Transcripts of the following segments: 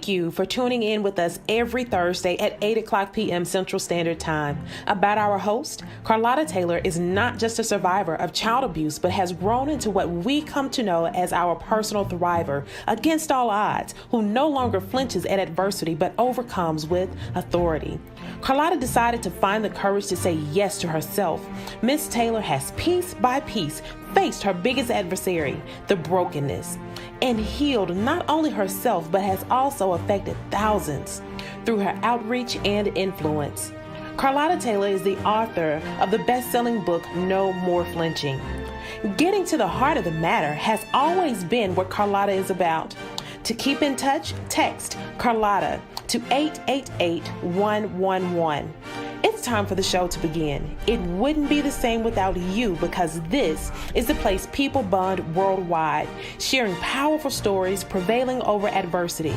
Thank you for tuning in with us every Thursday at 8 o'clock p.m. Central Standard Time. About our host, Carlotta Taylor is not just a survivor of child abuse, but has grown into what we come to know as our personal thriver against all odds, who no longer flinches at adversity, but overcomes with authority. Carlotta decided to find the courage to say yes to herself. Miss Taylor has piece by piece faced her biggest adversary, the brokenness, and healed not only herself, but has also affected thousands through her outreach and influence. Carlotta Taylor is the author of the best-selling book, No More Flinching. Getting to the heart of the matter has always been what Carlotta is about. To keep in touch, text Carlotta to 888-111. It's time for the show to begin. It wouldn't be the same without you, because this is the place people bond worldwide, sharing powerful stories, prevailing over adversity.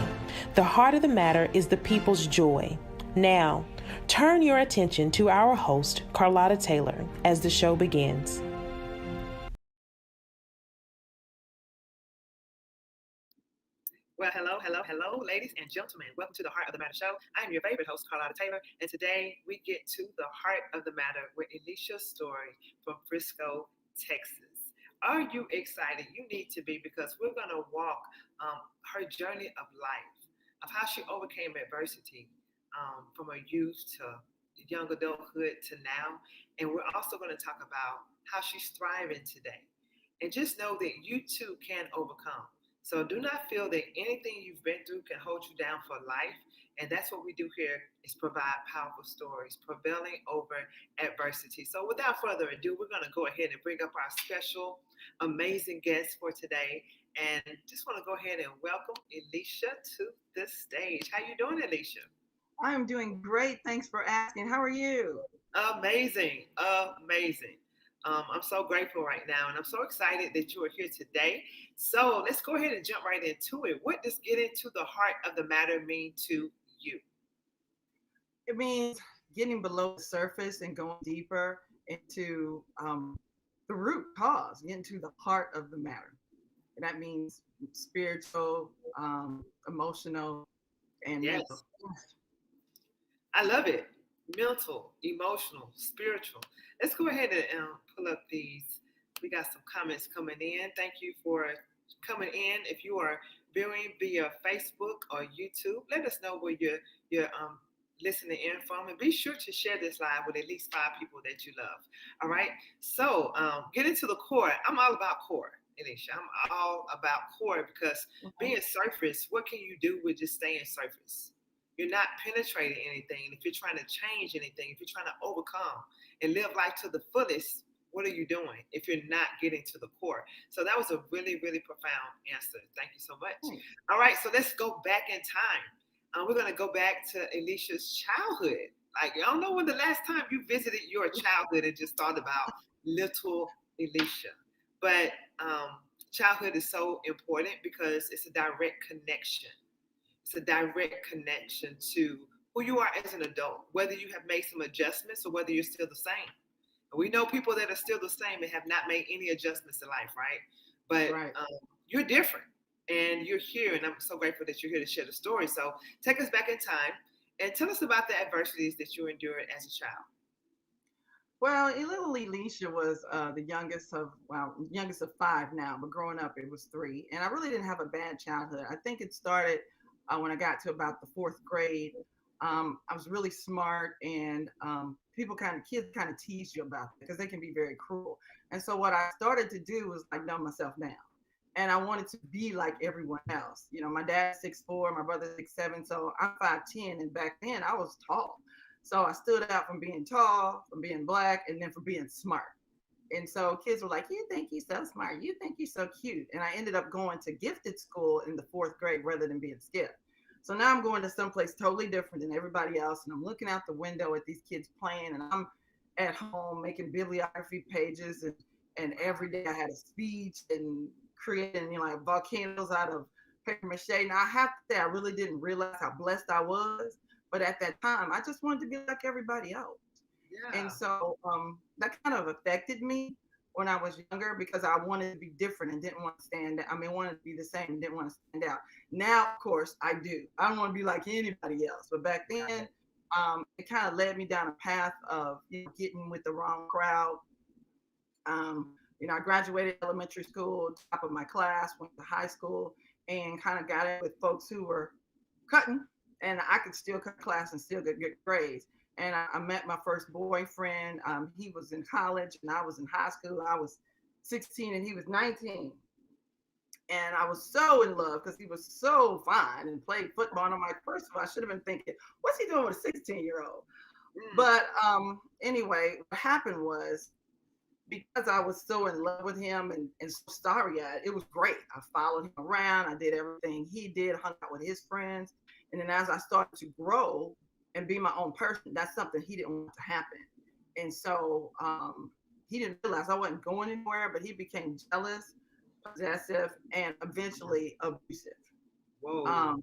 The heart of the matter is the people's joy. Now, turn your attention to our host, Carlotta Taylor, as the show begins. Well, hello, ladies and gentlemen. Welcome to the Heart of the Matter show. I am your favorite host, Carlotta Taylor, and today we get to the heart of the matter with Elesha Storey from Frisco, Texas. Are you excited? You need to be, because we're going to walk her journey of life, of how she overcame adversity from her youth to young adulthood to now. And we're also going to talk about how she's thriving today. And just know that you too can overcome. So do not feel that anything you've been through can hold you down for life. And that's what we do here, is provide powerful stories, prevailing over adversity. So without further ado, we're going to go ahead and bring up our special, amazing guest for today. And just want to go ahead and welcome Elesha to the stage. How you doing, Elesha? I'm doing great. Thanks for asking. How are you? Amazing, amazing. I'm so grateful right now, and I'm so excited that you are here today. So let's go ahead and jump right into it. What does getting to the heart of the matter mean to you? It means getting below the surface and going deeper into the root cause, getting to the heart of the matter. And that means spiritual, emotional, and mental. Yes, I love it. Mental, emotional, spiritual. Let's go ahead and pull up these. We got some comments coming in. Thank you for coming in. If you are viewing via Facebook or YouTube, let us know where you're listening in from, and be sure to share this live with at least 5 people that you love. All right. So get into the core. I'm all about core, Elesha. I'm all about core, because being surface, what can you do with just staying surface? You're not penetrating anything. If you're trying to change anything, if you're trying to overcome and live life to the fullest, what are you doing if you're not getting to the core? So that was a really, really profound answer. Thank you so much. All right, so let's go back in time. We're going to go back to Elesha's childhood. Like, I don't know when the last time you visited your childhood and just thought about little Elesha. But childhood is so important because it's a direct connection. It's a direct connection to who you are as an adult, whether you have made some adjustments or whether you're still the same. And we know people that are still the same and have not made any adjustments in life, right? But Right. You're different, and you're here, and I'm so grateful that you're here to share the story. So take us back in time and tell us about the adversities that you endured as a child. Well, little Elisha was youngest of five now, but growing up it was three. And I really didn't have a bad childhood. I think it started when I got to about the fourth grade. I was really smart, and kids kind of tease you about it because they can be very cruel. And so what I started to do was like dumb myself down. And I wanted to be like everyone else. You know, my dad's 6'4", my brother's 6'7", so I'm 5'10", and back then I was tall. So I stood out from being tall, from being black, and then from being smart. And so kids were like, "You think you're so smart? You think you're so cute?" And I ended up going to gifted school in the fourth grade rather than being skipped. So now I'm going to someplace totally different than everybody else, and I'm looking out the window at these kids playing, and I'm at home making bibliography pages, and every day I had a speech and creating, like volcanoes out of paper mache. Now I have to say, I really didn't realize how blessed I was, but at that time, I just wanted to be like everybody else. And Yeah. so that kind of affected me. when I was younger because I wanted to be different and didn't want to stand out. I mean, wanted to be the same, didn't want to stand out. Now, of course, I do. I don't want to be like anybody else. But back then, it kind of led me down a path of getting with the wrong crowd. I graduated elementary school, top of my class, went to high school, and kind of got in with folks who were cutting, and I could still cut class and still get good grades. And I met my first boyfriend. He was in college and I was in high school. I was 16 and he was 19. And I was so in love because he was so fine and played football. And I'm like, first of all, I should have been thinking, what's he doing with a 16-year-old? But anyway, what happened was because I was so in love with him and so starry-eyed, it was great. I followed him around. I did everything he did, hung out with his friends. And then as I started to grow and be my own person, that's something he didn't want to happen. And so he didn't realize I wasn't going anywhere, but he became jealous, possessive, and eventually abusive. Whoa.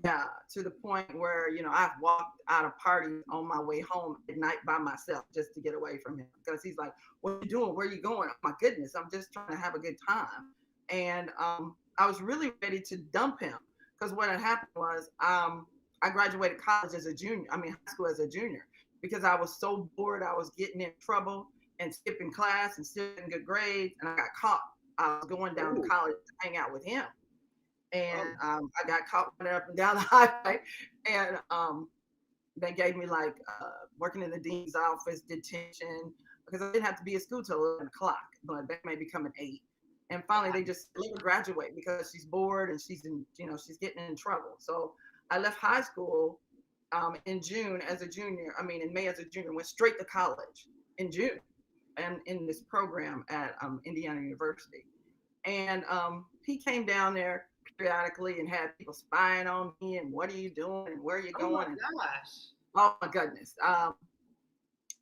Yeah, to the point where, I've walked out of parties on my way home at night by myself just to get away from him because he's like, what are you doing? Where are you going? Oh my goodness, I'm just trying to have a good time. And I was really ready to dump him because what had happened was I graduated college as a junior, high school as a junior, because I was so bored. I was getting in trouble and skipping class and still getting good grades. And I got caught. I was going down to college to hang out with him. And I got caught running up and down the highway. And they gave me working in the dean's office, detention, because I didn't have to be at school till 11 o'clock, but that may become an 8. And finally, they just let her graduate because she's bored and she's getting in trouble. So I left high school in June as a junior. In May as a junior, went straight to college in June, and in this program at Indiana University. And he came down there periodically and had people spying on me and what are you doing and where are you going? Oh my gosh. Oh my goodness.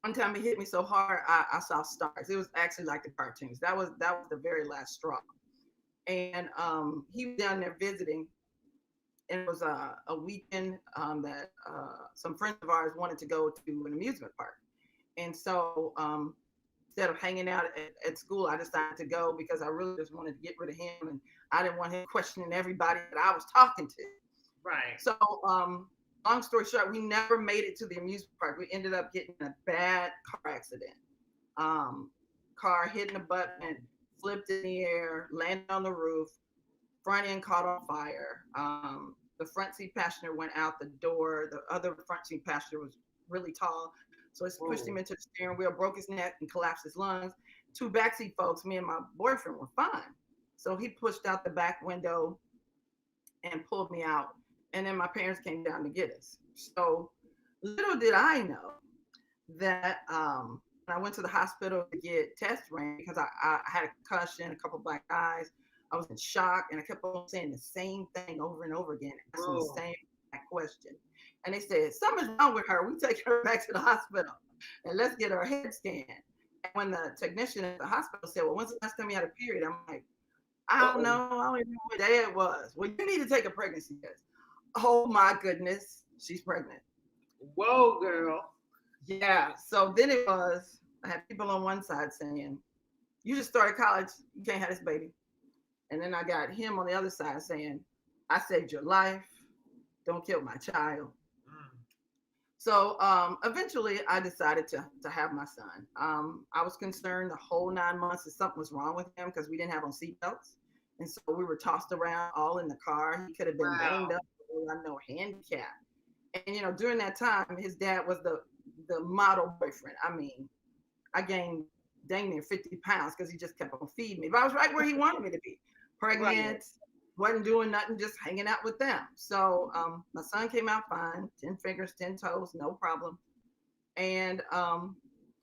One time he hit me so hard I saw stars. It was actually like the cartoons. That was the very last straw. And he was down there visiting. And it was a weekend that some friends of ours wanted to go to an amusement park. And so instead of hanging out at school, I decided to go because I really just wanted to get rid of him. And I didn't want him questioning everybody that I was talking to. Right. So long story short, we never made it to the amusement park. We ended up getting in a bad car accident. Car hitting a button, flipped in the air, landed on the roof, front end caught on fire. The front seat passenger went out the door. The other front seat passenger was really tall. So it pushed him into the steering wheel, broke his neck and collapsed his lungs. 2 backseat folks, me and my boyfriend, were fine. So he pushed out the back window and pulled me out. And then my parents came down to get us. So little did I know that when I went to the hospital to get tests ran because I had a concussion, a couple of black eyes. I was in shock, and I kept on saying the same thing over and over again, asking the same question. And they said, something's wrong with her. We take her back to the hospital and let's get her head scanned. And when the technician at the hospital said, well, when's the last time you had a period? I'm like, I don't know. I don't even know what day it was. Well, you need to take a pregnancy test. Oh my goodness, she's pregnant. Whoa, girl. Yeah. So then it was, I had people on one side saying, you just started college. You can't have this baby. And then I got him on the other side saying, I saved your life. Don't kill my child. So eventually I decided to have my son. I was concerned the whole 9 months that something was wrong with him because we didn't have on seatbelts. And so we were tossed around all in the car. He could have been banged up, I know, handicapped. And, during that time, his dad was the model boyfriend. I gained dang near 50 pounds because he just kept on feeding me. But I was right where he wanted me to be. Pregnant, wasn't doing nothing, just hanging out with them. So my son came out fine, 10 fingers, 10 toes, no problem. And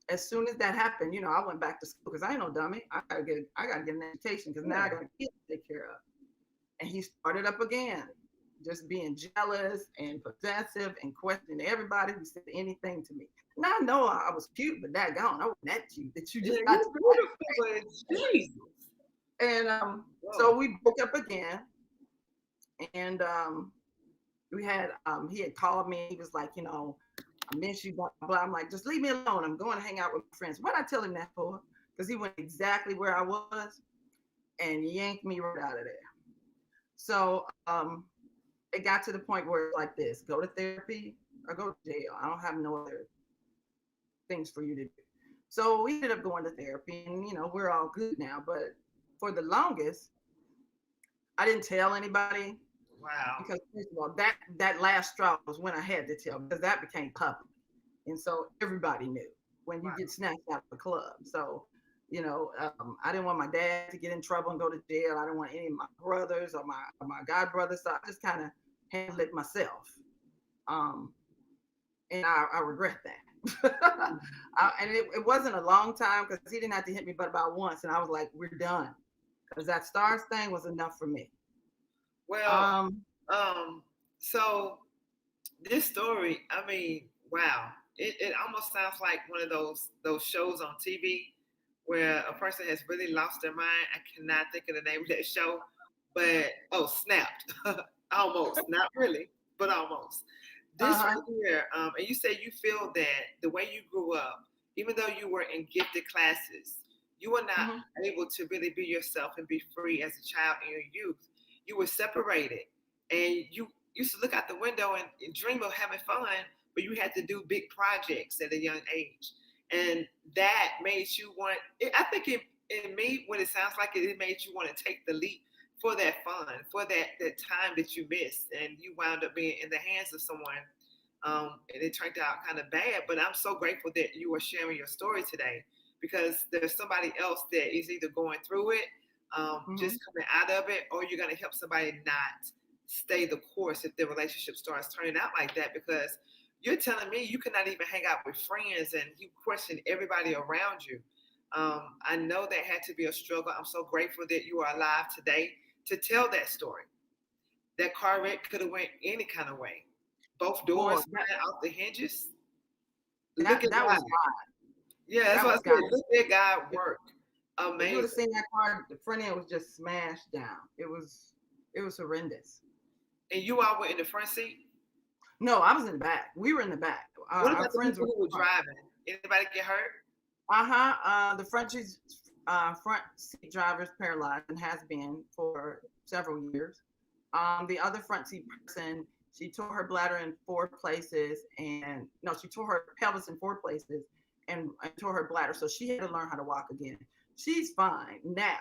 as soon as that happened, I went back to school because I ain't no dummy. I gotta get an education because now I got a kid to take care of. And he started up again, just being jealous and possessive and questioning everybody who said anything to me. Now I know I was cute, but that gone, I wasn't that cute that you just got to Jesus. And so we broke up again, and we had he had called me. He was like, I miss you, blah, blah, blah. I'm like, just leave me alone. I'm going to hang out with my friends. Why'd I tell him that for? because he went exactly where I was and yanked me right out of there. So it got to the point where it's like this: go to therapy or go to jail. I don't have no other things for you to do. So we ended up going to therapy, and we're all good now. But for the longest, I didn't tell anybody Wow. because first of all, that last straw was when I had to tell because that became public, and so everybody knew when you Wow. get snatched out of the club. So I didn't want my dad to get in trouble and go to jail. I didn't want any of my brothers or my god brothers. So I just kind of handled it myself, um, and I regret that. And it wasn't a long time because he didn't have to hit me but about once, and I was like, we're done, because that stars thing was enough for me. Well, so this story, I mean, wow. It almost sounds like one of those shows on TV where a person has really lost their mind. I cannot think of the name of that show, but Snapped. Almost, not really, but almost. This right here, and you say you feel that the way you grew up, even though you were in gifted classes, you were not able to really be yourself and be free as a child in your youth. You were separated, and you used to look out the window and dream of having fun, but you had to do big projects at a young age, and that made you want. I think it made what it sounds like it made you want to take the leap for that fun, for that time that you missed, and you wound up being in the hands of someone, and it turned out kind of bad. But I'm so grateful that you are sharing your story today, because there's somebody else that is either going through it, just coming out of it, or you're going to help somebody not stay the course if the relationship starts turning out like that. Because you're telling me you cannot even hang out with friends and you question everybody around you. I know that had to be a struggle. I'm so grateful that you are alive today to tell that story. That car wreck could have went any kind of way. Both doors flying off the hinges. Look at that God. was God. Yeah, that's what I said. Look at God work. Amazing. If you would have seen that car, the front end was just smashed down. It was horrendous. And you all were in the front seat? No, I was in the back. We were in the back. What about the people who were driving? Anybody get hurt? The front seat driver's paralyzed and has been for several years. The other front seat person, she tore her bladder in 4 places, and no, she tore her pelvis in 4 places and tore her bladder. So she had to learn how to walk again. She's fine now.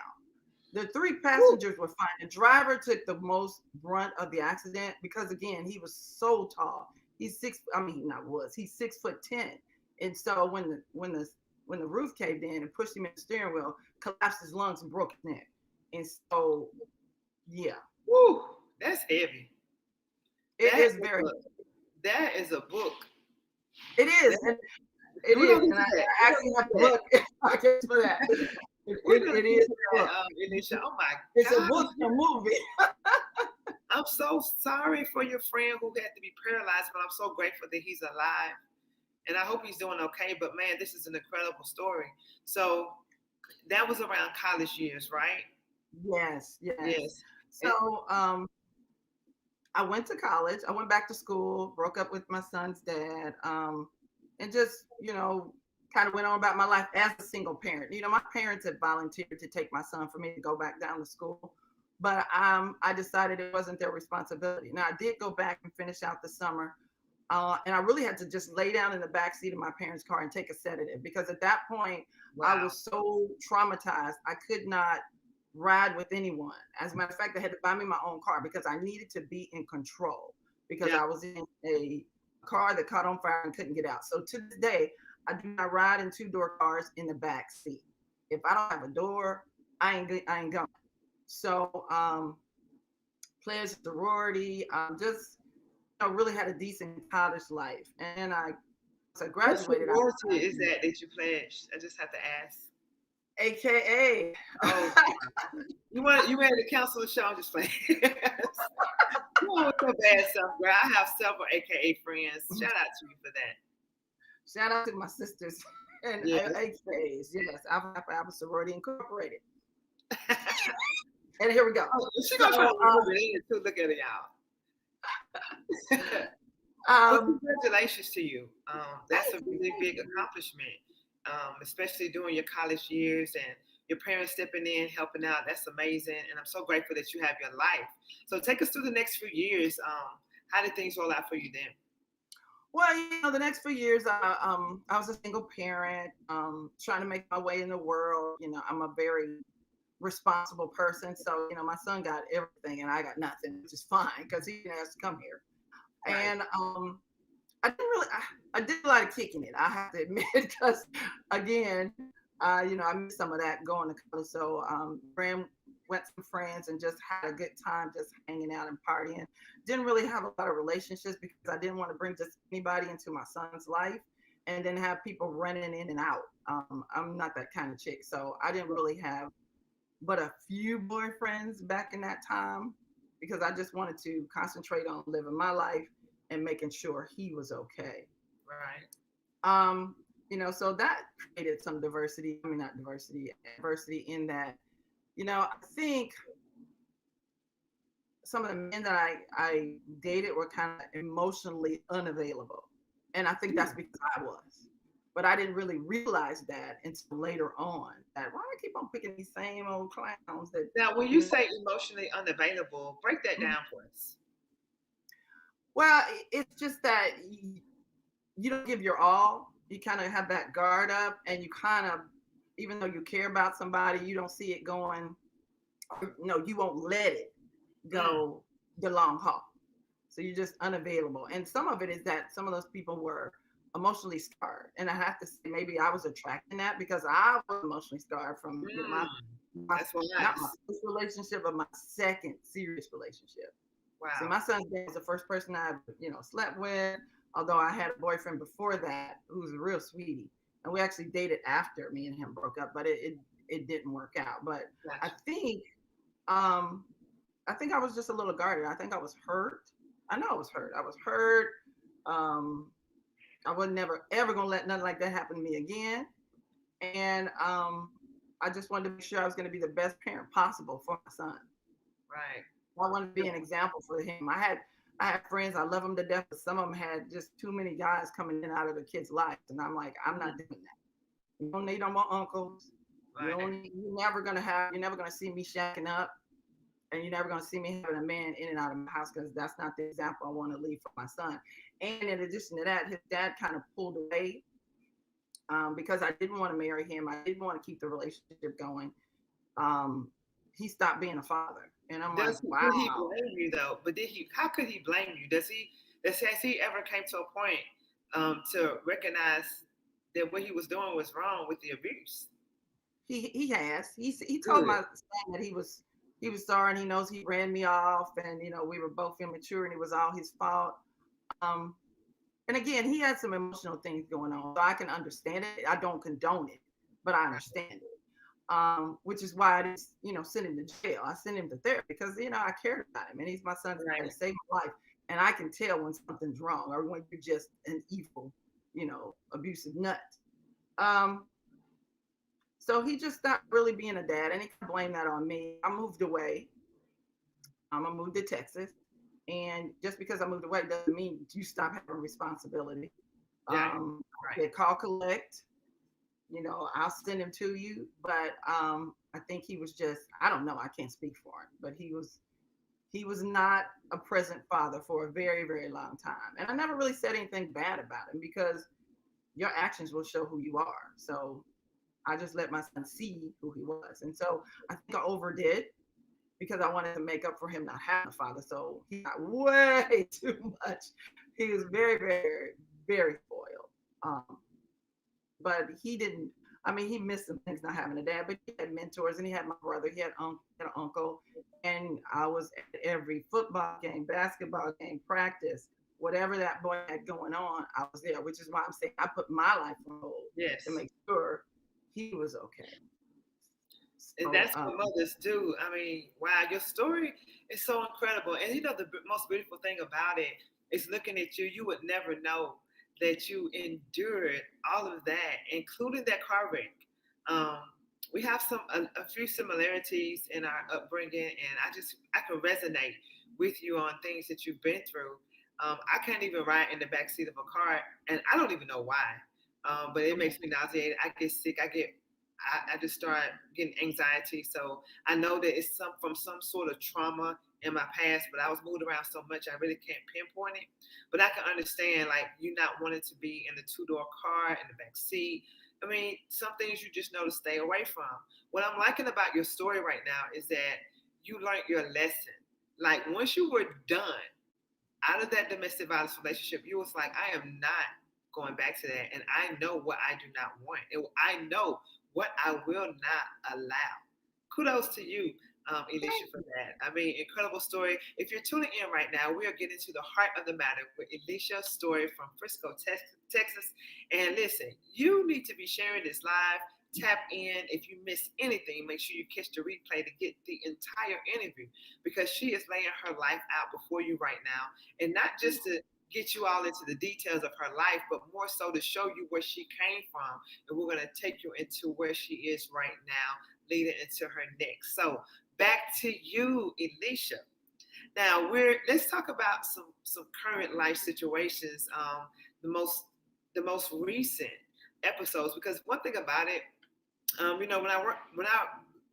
The 3 passengers were fine. The driver took the most brunt of the accident because, again, he was so tall. He's 6'10", and so when the roof caved in and pushed him in the steering wheel, collapsed his lungs and broke his neck. And so, yeah. Woo, that's heavy. It is very. That is a book. It is. It is. And I actually have to look for that. It is. Elesha, oh my God. It's a book, a movie. I'm so sorry for your friend who had to be paralyzed, but I'm so grateful that he's alive. And I hope he's doing okay. But man, this is an incredible story. So that was around college years, right? Yes. So I went to college. I went back to school, broke up with my son's dad, and just, kind of went on about my life as a single parent. My parents had volunteered to take my son for me to go back down to school, but I decided it wasn't their responsibility. Now, I did go back and finish out the summer, and I really had to just lay down in the back seat of my parents' car and take a sedative, because at that point, I was so traumatized, I could not ride with anyone. As a matter of fact, I had to buy me my own car because I needed to be in control, because I was in a car that caught on fire and couldn't get out. So to this day, I do not ride in 2-door cars in the back seat. If I don't have a door, I ain't going. So pledged sorority, just really had a decent college life. And I graduated. What sorority is that you pledged? I just have to ask. AKA. Oh, you ready to cancel the show? I'm just playing. You want so bad stuff, girl. I have several AKA friends. Shout out to you for that. Shout out to my sisters and AKAs. Yes, I have a sorority incorporated. And here we go. She's gonna try to move it in too. Look at it, y'all. Well, congratulations to you. That's a really big accomplishment. especially during your college years and your parents stepping in, helping out. That's amazing. And I'm so grateful that you have your life. So take us through the next few years. How did things roll out for you then? Well, the next few years, I was a single parent, trying to make my way in the world. I'm a very responsible person, so my son got everything and I got nothing, which is fine because he didn't ask to come here. Right. And I didn't really, I did a lot of kicking it, I have to admit, because again, I missed some of that going to college. So went some friends and just had a good time, just hanging out and partying. Didn't really have a lot of relationships because I didn't want to bring just anybody into my son's life and then have people running in and out. I'm not that kind of chick, so I didn't really have but a few boyfriends back in that time because I just wanted to concentrate on living my life and making sure he was okay. Right. So that created some diversity. I mean, not diversity, adversity in that, I think some of the men that I dated were kind of emotionally unavailable. And I think that's because I was. But I didn't really realize that until later on. That why do I keep on picking these same old clowns that Now, when you you know, say emotionally unavailable, break that down for us. well, it's just that you don't give your all. You kind of have that guard up and you kind of, even though you care about somebody, you don't see it going, no, you won't let it Mm. go the long haul. So you're just unavailable. And some of it is that some of those people were emotionally scarred. And I have to say, maybe I was attracting that because I was emotionally scarred from my That's what not my nice. first relationship, but my second serious relationship. See, Wow. my son's dad was the first person I, slept with. Although I had a boyfriend before that who was a real sweetie, and we actually dated after me and him broke up, but it didn't work out. But I Gotcha. think um, I think I was just a little guarded. I think I was hurt. I know I was hurt. I was hurt. Um, I was never ever gonna let nothing like that happen to me again. And I just wanted to make sure I was going to be the best parent possible for my son. Right. I wanted to be an example for him. I had friends, I love them to death, but some of them had just too many guys coming in and out of the kids' lives. And I'm like, I'm not doing that. You don't need no more uncles. Right. You're never gonna see me shacking up, and you're never gonna see me having a man in and out of my house because that's not the example I want to leave for my son. And in addition to that, his dad kind of pulled away because I didn't want to marry him. I didn't want to keep the relationship going. Um, he stopped being a father, and I'm like, Did wow. he blame you though? But did he? How could he blame you? Has he ever came to a point to recognize that what he was doing was wrong with the abuse? He has. He told Good. my son that he was sorry and he knows he ran me off and we were both immature and it was all his fault. Um, and again, he had some emotional things going on, so I can understand it. I don't condone it, but I Right. understand it. Which is why I didn't, send him to jail. I sent him to therapy because I cared about him and he's my son's dad. He Right. saved my life, and I can tell when something's wrong or when you're just an evil, abusive nut. Um, so he just stopped really being a dad, and he can blame that on me. I moved away. I moved to Texas, and just because I moved away doesn't mean you stop having responsibility. Yeah. They Right. call collect. I'll send him to you. But I think he was just, I don't know, I can't speak for him, but he was not a present father for a very, very long time. And I never really said anything bad about him because your actions will show who you are. So I just let my son see who he was. And so I think I overdid because I wanted to make up for him not having a father. So he got way too much. He was very, very, very spoiled. But he didn't. I mean, he missed some things not having a dad, but he had mentors and he had my brother, he had an uncle, and I was at every football game, basketball game, practice, whatever that boy had going on, I was there, which is why I'm saying I put my life on hold to Yes. make sure he was okay. And So, that's what mothers do. I mean, wow, your story is so incredible. And most beautiful thing about it is looking at you, you would never know that you endured all of that, including that car wreck. Um, we have a few similarities in our upbringing, and I can resonate with you on things that you've been through. I can't even ride in the back seat of a car, and I don't even know why. But it makes me nauseated. I get sick. I just start getting anxiety. So I know that it's from some sort of trauma in my past, but I was moved around so much I really can't pinpoint it. But I can understand like you not wanting to be in the two-door car in the back seat. I mean, some things you just know to stay away from. What I'm liking about your story right now is that you learned your lesson. Like once you were done out of that domestic violence relationship, you was like, I am not going back to that. And I know what I do not want. And I know what I will not allow. Kudos to you, Elesha, for that. I mean, incredible story. If you're tuning in right now, we are getting to the heart of the matter with Elesha Storey from Frisco, Texas. And listen, you need to be sharing this live. Tap in. If you miss anything, make sure you catch the replay to get the entire interview because she is laying her life out before you right now. And not just to get you all into the details of her life, but more so to show you where she came from. And we're going to take you into where she is right now, leading into her next. So back to you, Elesha. Now let's talk about some current life situations, the most recent episodes. Because one thing about it, when I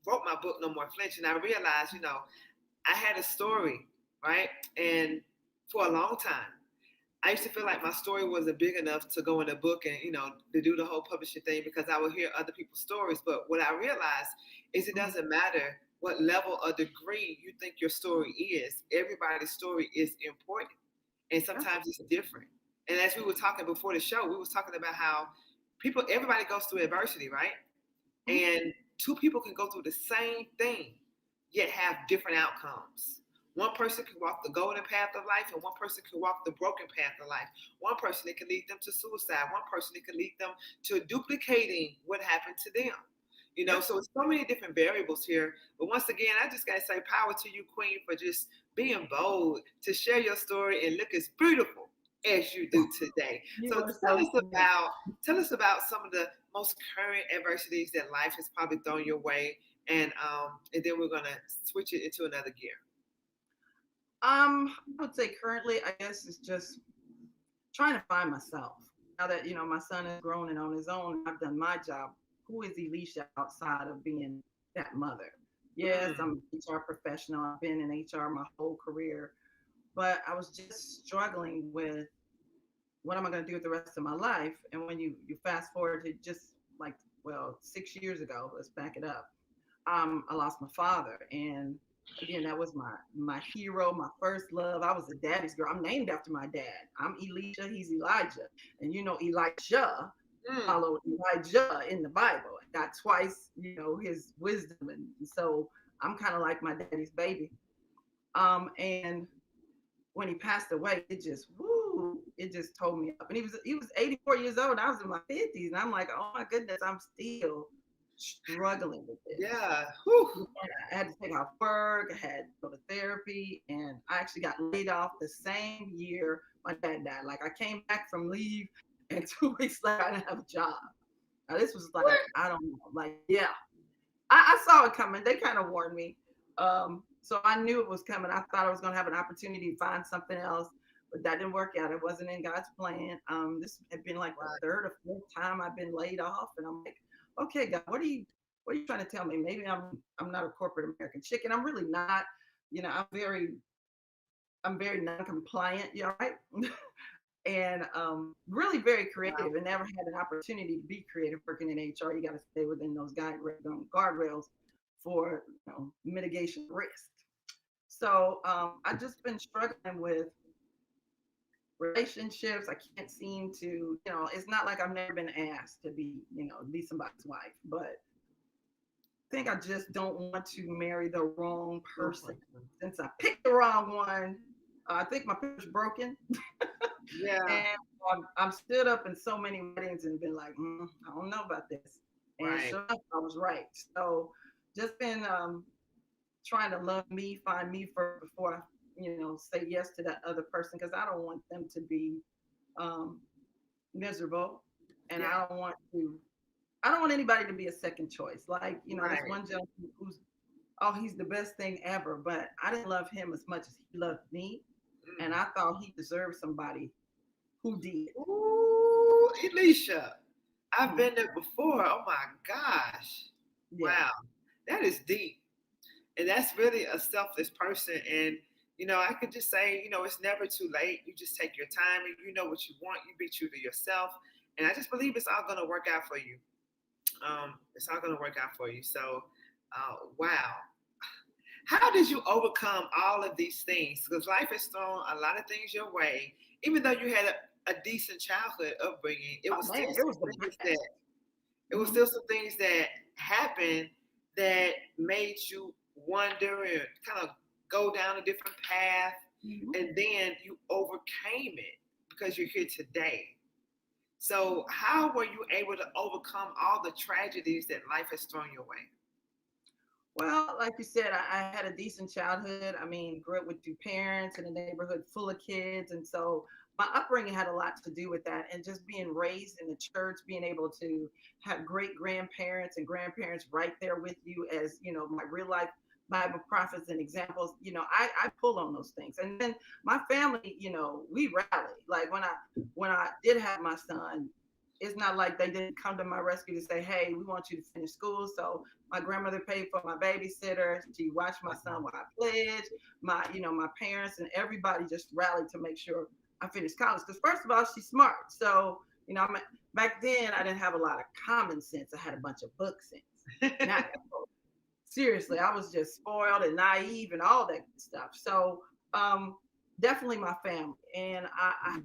wrote my book No More Flinching, I realized, I had a story, right? And for a long time, I used to feel like my story wasn't big enough to go in a book and, to do the whole publishing thing because I would hear other people's stories. But what I realized is it doesn't matter what level or degree you think your story is. Everybody's story is important. And sometimes it's different. And as we were talking before the show, we was talking about how everybody goes through adversity, right? And two people can go through the same thing, yet have different outcomes. One person can walk the golden path of life, and one person can walk the broken path of life. One person, it can lead them to suicide. One person, it can lead them to duplicating what happened to them. So it's so many different variables here. But once again, I just got to say power to you, Queen, for just being bold to share your story and look as beautiful as you do today. So tell us about some of the most current adversities that life has probably thrown your way, and then we're gonna switch it into another gear. I would say currently, I guess it's just trying to find myself. Now that my son is grown and on his own, I've done my job. Who is Elesha outside of being that mother? Yes, I'm an HR professional. I've been in HR my whole career, but I was just struggling with what am I going to do with the rest of my life? And when you fast forward to just 6 years ago, let's back it up. I lost my father, and again, that was my hero, my first love. I was a daddy's girl. I'm named after my dad. I'm Elesha, he's Elijah, and Elisha followed Elijah in the Bible. I got twice, his wisdom, and so I'm kind of like my daddy's baby. And when he passed away, it just tore me up. And he was 84 years old. I was in my 50s, and I'm like, oh my goodness, I'm still struggling with this. Yeah. I had to take off work. I had to go to therapy, and I actually got laid off the same year my dad died. Like I came back from leave, and 2 weeks later, I didn't have a job. Now this was like, I don't know, I saw it coming. They kind of warned me. So I knew it was coming. I thought I was going to have an opportunity to find something else, but that didn't work out. It wasn't in God's plan. This had been like the third or fourth time I've been laid off, and I'm like, okay, God, what are you trying to tell me? Maybe I'm not a corporate American chicken. I'm really not. I'm very non-compliant. Right? And really very creative, and never had an opportunity to be creative working in HR. You got to stay within those guardrails for mitigation risk. So I've just been struggling with relationships. I can't seem to, it's not like I've never been asked to be somebody's wife, but I think I just don't want to marry the wrong person. Since I picked the wrong one, I think my picture's broken. Yeah. And I'm stood up in so many weddings and been like, I don't know about this. And sure enough, I was right. So just been trying to love me, find me first before I, say yes to that other person, because I don't want them to be miserable, and I don't want anybody to be a second choice. Like, there's one gentleman who's, he's the best thing ever, but I didn't love him as much as he loved me, and I thought he deserved somebody who did. Ooh, Elesha. I've been there before. Oh my gosh. Yeah. Wow. That is deep. And that's really a selfless person. And, I could just say, it's never too late. You just take your time and you know what you want. You be true to yourself. And I just believe it's all going to work out for you. It's all going to work out for you. So, wow. How did you overcome all of these things? Because life has thrown a lot of things your way. Even though you had a decent childhood upbringing, it was Man, still it was some the things best. that happened that made you wonder and kind of go down a different path. And then you overcame it because you're here today. So how were you able to overcome all the tragedies that life has thrown your way? Well, like you said, I had a decent childhood. I mean, grew up with two parents in a neighborhood full of kids. And so my upbringing had a lot to do with that. And just being raised in the church, being able to have great grandparents and grandparents right there with you as, my real life Bible prophets and examples, I pull on those things. And then my family, we rallied. Like when I did have my son, it's not like they didn't come to my rescue to say, hey, we want you to finish school. So my grandmother paid for my babysitter. She watched my son while I pledged. My parents and everybody just rallied to make sure I finished college. Because first of all, she's smart. So, back then I didn't have a lot of common sense. I had a bunch of book sense. Now, seriously, I was just spoiled and naive and all that stuff. So definitely my family. And I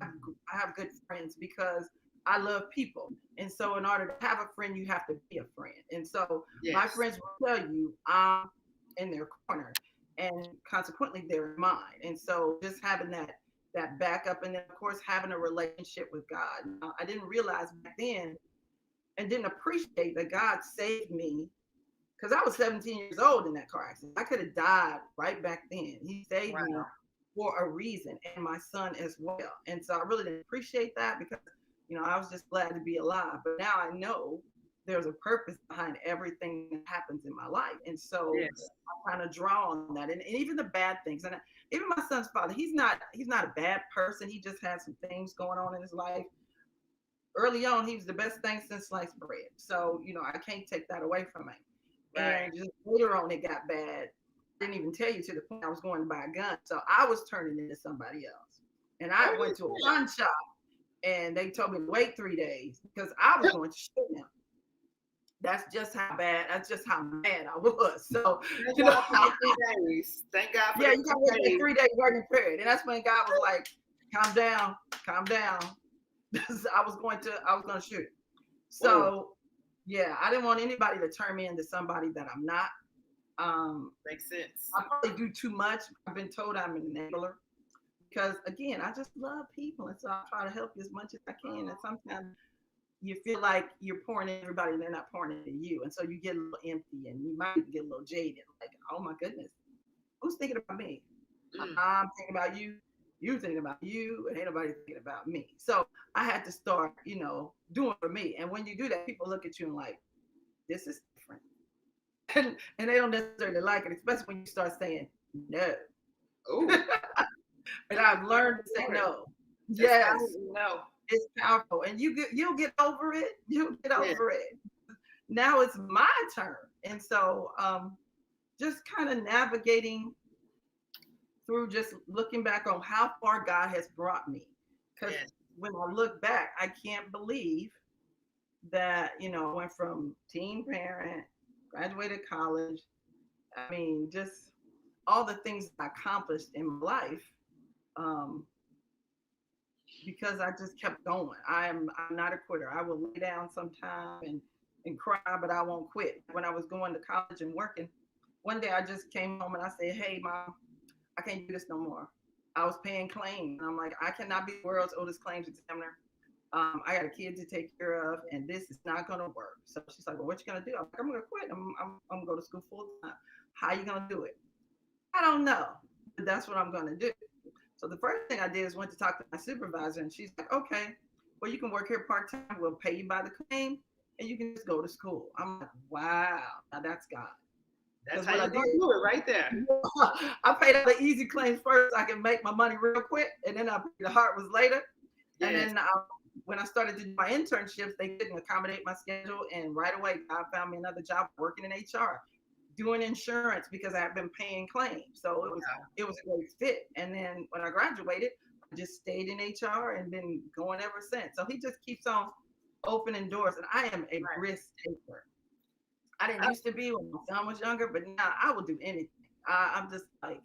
have good friends because I love people. And so in order to have a friend, you have to be a friend. And so my Yes. friends will tell you I'm in their corner and consequently they're in mine. And so just having that backup and then of course having a relationship with God. Now, I didn't realize back then and didn't appreciate that God saved me because I was 17 years old in that car accident. I could have died right back then. He saved me Wow. for a reason and my son as well. And so I really didn't appreciate that because I was just glad to be alive. But now I know there's a purpose behind everything that happens in my life. And so Yes. I kind of draw on that. And even the bad things. And even my son's father, he's not a bad person. He just had some things going on in his life. Early on, he was the best thing since sliced bread. So, I can't take that away from him. Right. And just later on, it got bad. I didn't even tell you to the point I was going to buy a gun. So I was turning into somebody else. And I went to a gun shop and they told me to wait 3 days because I was going to shoot him. That's just how mad I was. So, Thank God for the 3 days. Thank God for yeah, the you got to 3 wait days. 3 days working period. And that's when God was like, calm down. I was going to shoot. So, yeah, I didn't want anybody to turn me into somebody that I'm not. Makes sense. I probably do too much. I've been told I'm an enabler because, again, I just love people. And so I try to help you as much as I can. And sometimes you feel like you're pouring in everybody and they're not pouring into you. And so you get a little empty and you might get a little jaded. Like, oh my goodness, who's thinking about me? I'm thinking about you. You thinking about you, and ain't nobody thinking about me. So I had to start, doing for me. And when you do that, people look at you and like, this is different. And they don't necessarily like it, especially when you start saying no. Oh, And I've learned to say no. Yes, no. it's powerful. And you'll get over it. You'll get Yeah. over it. Now it's my turn. And so just kind of navigating through just looking back on how far God has brought me. Because when I look back, I can't believe that, I went from teen parent, graduated college. I mean, just all the things I accomplished in my life because I just kept going. I'm not a quitter. I will lay down sometime and cry, but I won't quit. When I was going to college and working, one day I just came home and I said, hey, Mom, I can't do this no more. I was paying claims. And I'm like, I cannot be the world's oldest claims examiner. I got a kid to take care of, and this is not going to work. So she's like, well, what you going to do? I'm like, I'm going to quit. I'm going to go to school full time. How are you going to do it? I don't know, but that's what I'm going to do. So the first thing I did is went to talk to my supervisor, and she's like, okay, well, you can work here part-time. We'll pay you by the claim, and you can just go to school. I'm like, wow, now that's God. That's how you're going to do it right there. I paid all the easy claims first. So I can make my money real quick, and then I paid the hard ones later. Yes. And then when I started to do my internships, they couldn't accommodate my schedule. And right away, God found me another job working in HR, doing insurance because I had been paying claims. So it was a great fit. And then when I graduated, I just stayed in HR and been going ever since. So he just keeps on opening doors. And I am a risk taker. I didn't used to be when my son was younger, but now I will do anything. I'm just like,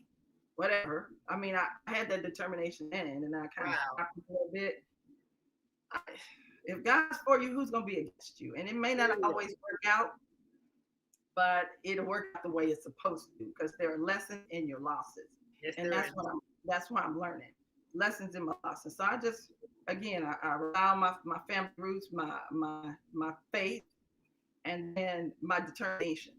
whatever. I mean, I had that determination then, and I kind of stopped a little bit. If God's for you, who's going to be against you? And it may not always work out, but it'll work out the way it's supposed to, because there are lessons in your losses. Yes, and that's what I'm learning. Lessons in my losses. So I just, again, I rely on my family roots, my faith, and then my determination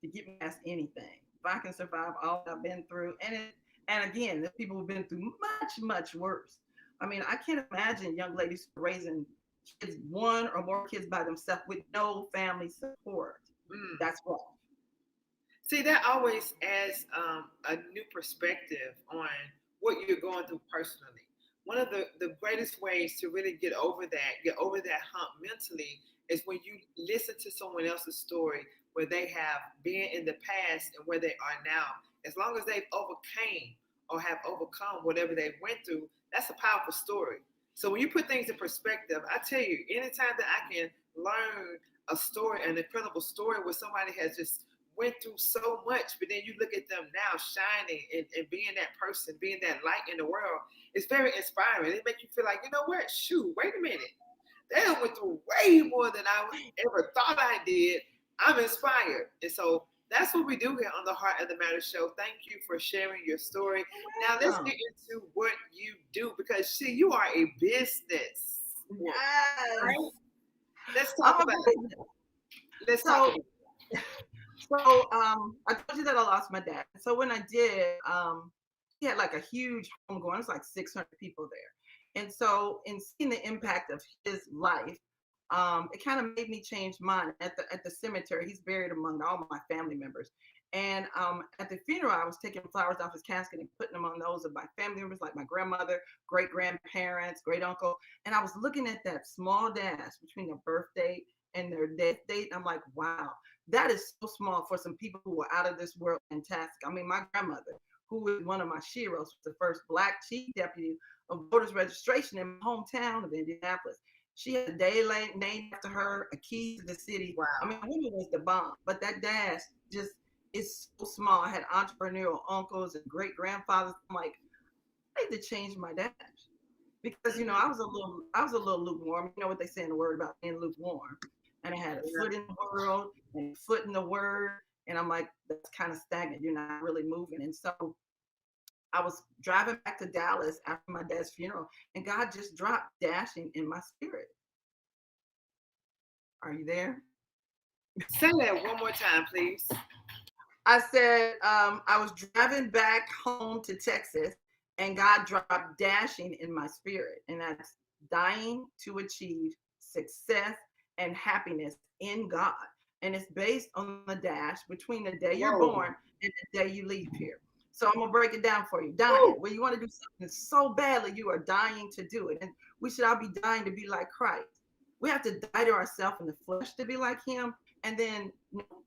to get past anything. If I can survive all I've been through, and again, there's people who've been through much worse. I mean, I can't imagine young ladies raising kids, one or more kids by themselves with no family support. That's rough. See, that always adds a new perspective on what you're going through personally. One of the greatest ways to really get over that hump mentally, is when you listen to someone else's story where they have been in the past and where they are now. As long as they've overcame or have overcome whatever they went through, that's a powerful story. So when you put things in perspective, I tell you, anytime that I can learn a story, an incredible story where somebody has just went through so much, but then you look at them now shining and being that person, being that light in the world, it's very inspiring. It makes you feel like, you know what? Shoot, wait a minute. They went through way more than I ever thought I did. I'm inspired. And so that's what we do here on the Heart of the Matter show. Thank you for sharing your story. Now let's get into what you do, because see, you are a business woman, right? Let's talk about it. Let's talk about it. So I told you that I lost my dad. So when I did, he had like a huge home going. It was like 600 people there. And so in seeing the impact of his life, it kind of made me change mine. At the cemetery, he's buried among all my family members. And at the funeral, I was taking flowers off his casket and putting them on those of my family members, like my grandmother, great grandparents, great uncle. And I was looking at that small dash between their birth date and their death date. I'm like, wow, that is so small for some people who are out of this world. Fantastic. I mean, my grandmother, who was one of my sheroes, was the first Black chief deputy of voters registration in my hometown of Indianapolis. She had a day named after her, a key to the city. Wow. I mean, women was the bomb, but that dash just is so small. I had entrepreneurial uncles and great grandfathers. I'm like, I need to change my dash, because you know I was a little lukewarm. You know what they say in the word about being lukewarm, and I had a foot in the world and a foot in the word, and I'm like, that's kind of stagnant. You're not really moving. And so I was driving back to Dallas after my dad's funeral, and God just dropped dashing in my spirit. Are you there? Say that one more time, please. I said, I was driving back home to Texas, and God dropped dashing in my spirit. And that's dying to achieve success and happiness in God. And it's based on the dash between the day you're born and the day you leave here. So I'm gonna break it down for you. Dying, where you want to do something so badly, you are dying to do it. And we should all be dying to be like Christ. We have to die to ourselves in the flesh to be like him. And then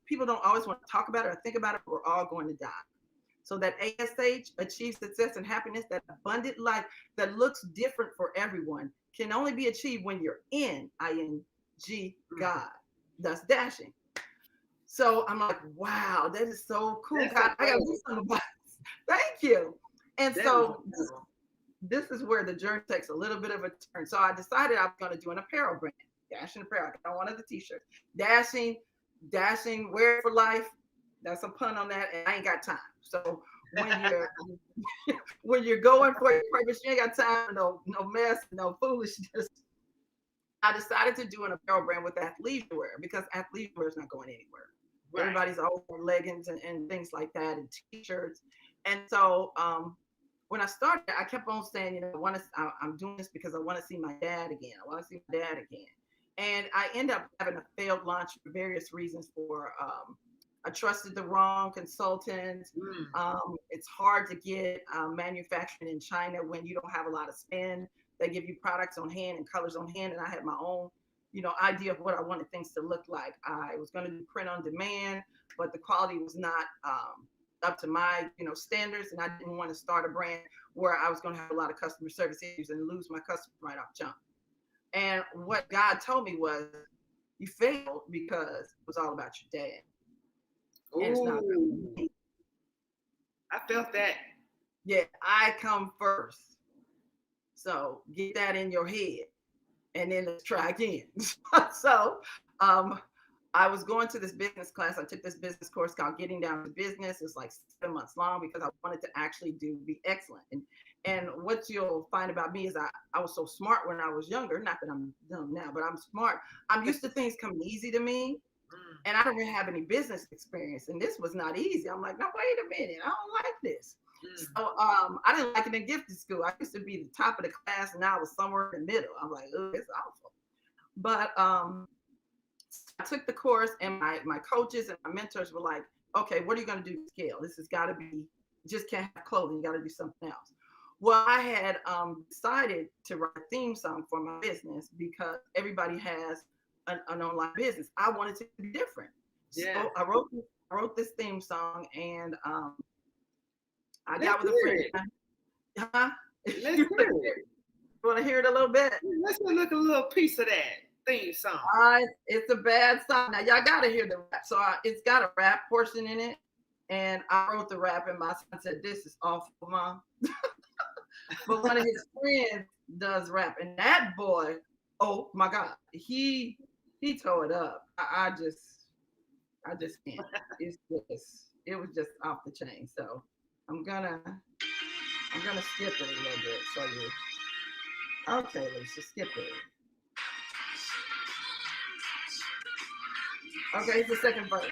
people don't always want to talk about it or think about it, but we're all going to die. So that ASH, achieve success and happiness, that abundant life that looks different for everyone, can only be achieved when you're in ING God. That's dashing. So I'm like, wow, that is so cool. God, I gotta do something about this. Thank you. And so this is where the journey takes a little bit of a turn. So I decided I was going to do an apparel brand, Dashing Apparel. I got one of the t-shirts. Dashing, wear it for life. That's a pun on that, and I ain't got time. So when you're going for your purpose, you ain't got time for no mess, no foolishness. I decided to do an apparel brand with athleisure wear, because athleisure wear is not going anywhere. Right. Everybody's always wearing leggings and things like that, and t-shirts. And so when I started, I kept on saying, I'm doing this because I want to see my dad again. And I end up having a failed launch for various reasons. I trusted the wrong consultant. It's hard to get manufacturing in China when you don't have a lot of spend. They give you products on hand and colors on hand, and I had my own, idea of what I wanted things to look like. I was going to do print on demand, but the quality was not up to my, standards, and I didn't want to start a brand where I was going to have a lot of customer service issues and lose my customer right off jump. And what God told me was, you failed because it was all about your dad. And it's not about me. I felt that. Yeah, I come first. So get that in your head, and then let's try again. So I was going to this business class. I took this business course called Getting Down to Business. It's like 7 months long because I wanted to actually be excellent. And what you'll find about me is I was so smart when I was younger. Not that I'm dumb now, but I'm smart. I'm used to things coming easy to me. And I don't really have any business experience. And this was not easy. I'm like, no, wait a minute. I don't like this. So I didn't like it in gifted school. I used to be the top of the class, and now I was somewhere in the middle. I'm like, oh, it's awful. But I took the course, and my coaches and my mentors were like, okay, what are you going to do to scale? This has got to be, just can't have clothing. You got to do something else. Well, I had decided to write a theme song for my business because everybody has an online business. I wanted to be different. Yeah. So I wrote this theme song, and I got with a friend. Huh? Let's hear it. You want to hear it a little bit? Let's look a little piece of that theme song. It's a bad song. Now, y'all got to hear the rap. So it's got a rap portion in it. And I wrote the rap, and my son said, "This is awful, Mom." But one of his friends does rap. And that boy, oh, my God, he tore it up. I just can't. It was just off the chain. So I'm gonna skip it a little bit. So okay, let's just skip it. Okay, it's the second verse.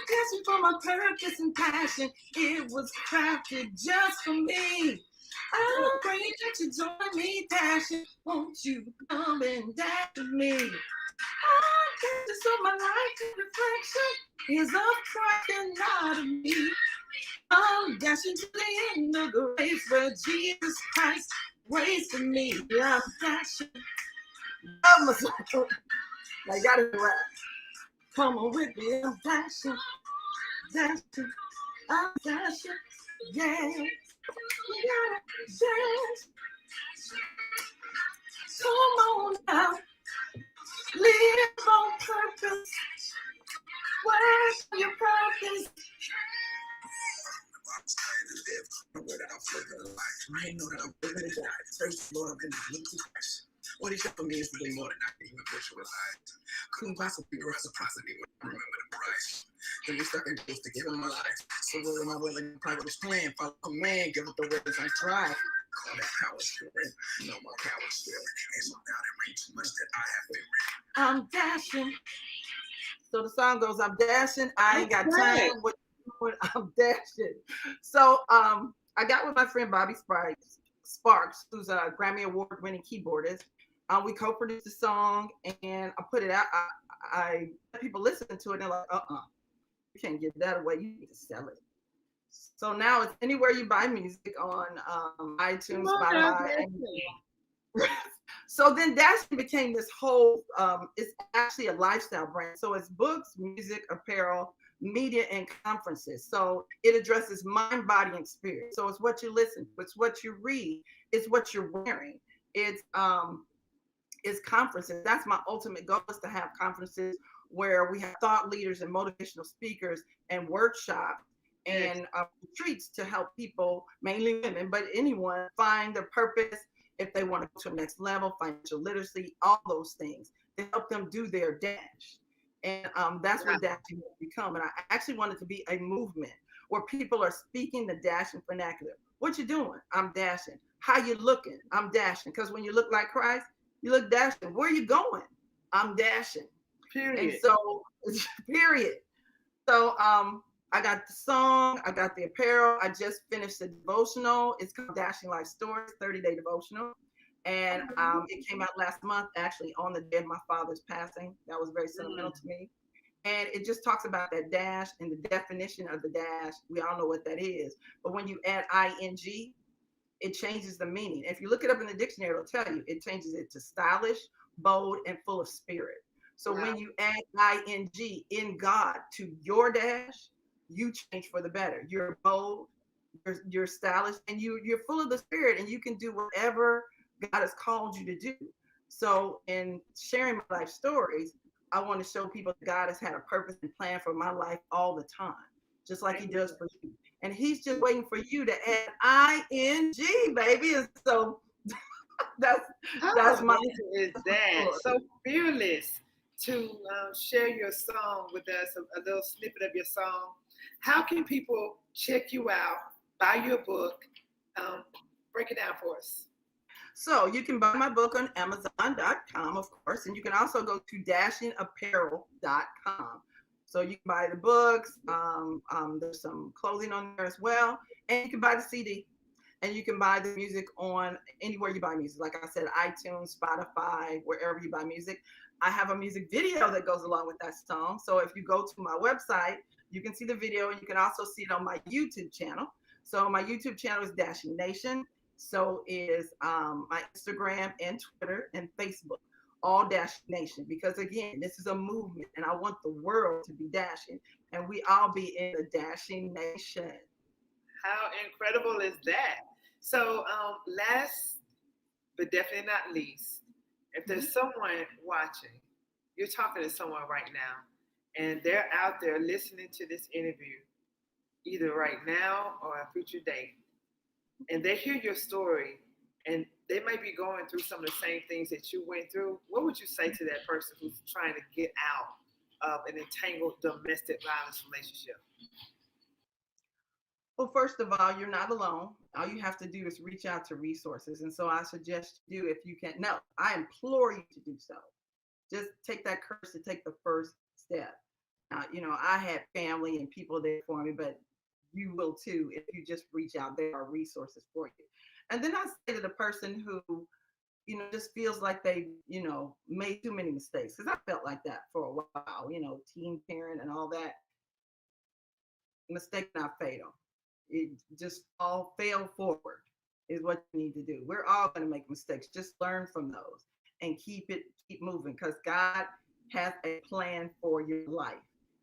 Dancing for my purpose and passion, it was crafted just for me. I'm great that you join me, dashing. Won't you come and dash with me? I'm dancing so my life and reflection is of Christ and not of me. I'm dashing to the end of the race where Jesus Christ waits for me. Yeah, I'm dashing. Love myself. I gotta rap. Come on with me, I'm dashing, I'm dashing, yeah. You gotta dance. Come on now, live on purpose. Where's your purpose? I know that I'm living it out. First, Lord, I'm in the blue Christ. What he done for me is way more than I can even visualize. Couldn't possibly reciprocity when I remember the price. Then we stuck in just to give him my life. So what am I willing to private his plan? Follow command, give it the words I try. Call that power spirit. No more power spirit. It's all out and rain too much that I have been ready. I'm dashing. So the song goes, I'm dashing. I ain't got time. I'm dashing. So I got with my friend Bobby Sparks, who's a Grammy Award-winning keyboardist. We co-produced the song, and I put it out. I let people listen to it, and they're like, you can't give that away. You need to sell it. So now it's anywhere you buy music on iTunes, Spotify. So then Dashing became this whole, it's actually a lifestyle brand. So it's books, music, apparel, media, and conferences. So it addresses mind, body, and spirit. So it's what you listen to, it's what you read, it's what you're wearing. It's conferences. That's my ultimate goal, is to have conferences where we have thought leaders and motivational speakers and workshops and retreats to help people, mainly women, but anyone, find their purpose if they want to go to the next level, financial literacy, all those things, to help them do their dash. And that's what dashing has become. And I actually want it to be a movement where people are speaking the dashing vernacular. What you doing? I'm dashing. How you looking? I'm dashing. Because when you look like Christ, you look dashing. Where are you going? I'm dashing. Period. And so, period. So I got the song, I got the apparel. I just finished the devotional. It's called Dashing Life Stories, 30-day devotional. And it came out last month, actually, on the day of my father's passing. That was very sentimental to me. And it just talks about that dash and the definition of the dash. We all know what that is. But when you add ing, it changes the meaning. If you look it up in the dictionary, it'll tell you it changes it to stylish, bold, and full of spirit. So Wow. when you add ing in God to your dash, you change for the better. You're bold, you're stylish, and you're full of the spirit, and you can do whatever God has called you to do. So in sharing my life stories, I want to show people that God has had a purpose and plan for my life all the time, just like He does for you. And He's just waiting for you to add ing, baby. And so that's How that's my amazing is that? story. So fearless to share your song with us, a little snippet of your song. How can people check you out, buy your book? Um, Break it down for us. So you can buy my book on Amazon.com, of course, and you can also go to dashingapparel.com. So you can buy the books. There's some clothing on there as well, and you can buy the CD, and you can buy the music on anywhere you buy music. Like I said, iTunes, Spotify, wherever you buy music. I have a music video that goes along with that song. So if you go to my website, you can see the video, and you can also see it on my YouTube channel. So my YouTube channel is Dashing Nation. So is my Instagram and Twitter and Facebook, all Dashing Nation. Because again, this is a movement, and I want the world to be dashing, and we all be in the Dashing Nation. How incredible is that? So, last but definitely not least, if there's someone watching, you're talking to someone right now, and they're out there listening to this interview, either right now or a future date, and they hear your story, and they might be going through some of the same things that you went through, what would you say to that person who's trying to get out of an entangled domestic violence relationship? Well, first of all, you're not alone. All you have to do is reach out to resources. And so I suggest you do if you can. No, I implore you to do so. Just take that courage to take the first step. I had family and people there for me, but you will too if you just reach out. There are resources for you. And then I say to the person who, just feels like they, made too many mistakes, because I felt like that for a while, teen parent and all that. Mistake not fatal. It just all fail forward is what you need to do. We're all going to make mistakes. Just learn from those and keep moving, because God has a plan for your life.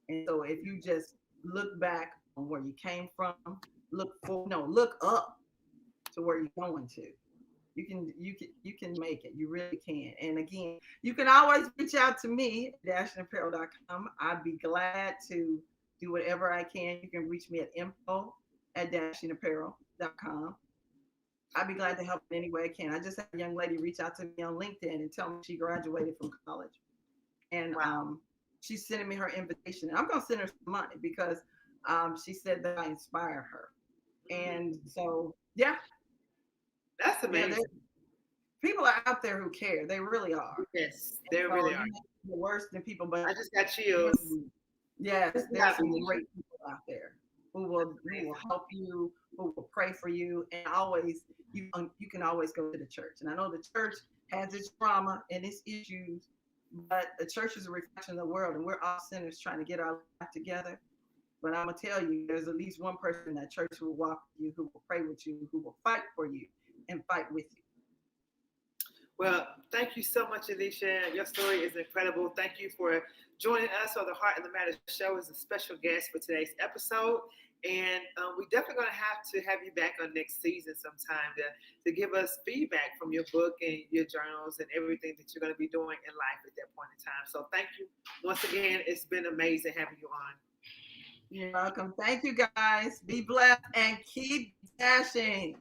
And so if you just look back on where you came from, look up to where you're going to. You can make it. You really can. And again, you can always reach out to me, dashingapparel.com. I'd be glad to do whatever I can. You can reach me at info@dashingapparel.com. I'd be glad to help in any way I can. I just had a young lady reach out to me on LinkedIn and tell me she graduated from college. And Wow. she's sending me her invitation. And I'm going to send her some money because she said that I inspired her. And so, yeah, That's yeah, amazing. people are out there who care. They really are. Yes, And they so really are. you may be worse than people, but I just got chills. yes, This is there's how some Felicia. great people out there That's who will amazing. help you, who will pray for you, and always you can always go to the church. And I know the church has its trauma and its issues, but the church is a reflection of the world, and we're all sinners trying to get our life together. But I'm gonna tell you, there's at least one person in that church who will walk with you, who will pray with you, who will fight for you, and fight with you. Well, thank you so much, Alicia. Your story is incredible. Thank you for joining us on the Heart and the Matter show as a special guest for today's episode. And we're definitely going to have you back on next season sometime to give us feedback from your book and your journals and everything that you're going to be doing in life at that point in time. So thank you once again. It's been amazing having you on. You're welcome. Thank you, guys. Be blessed and keep dashing.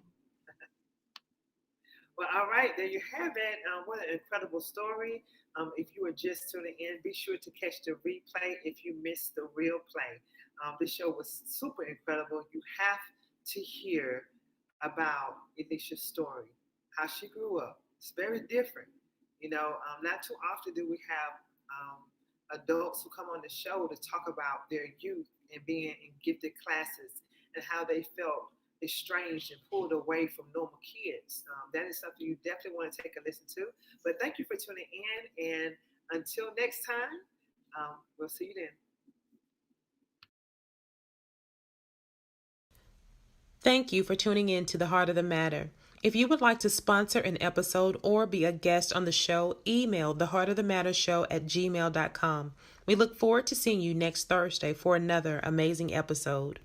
Well, all right, there you have it. What an incredible story. If you were just tuning in, be sure to catch the replay if you missed the real play. This show was super incredible. You have to hear about Elisha's story, how she grew up. It's very different. Not too often do we have adults who come on the show to talk about their youth and being in gifted classes and how they felt estranged and pulled away from normal kids. That is something you definitely want to take a listen to. But thank you for tuning in. And until next time, we'll see you then. Thank you for tuning in to The Heart of the Matter. If you would like to sponsor an episode or be a guest on the show, email theheartofthemattershow@gmail.com. We look forward to seeing you next Thursday for another amazing episode.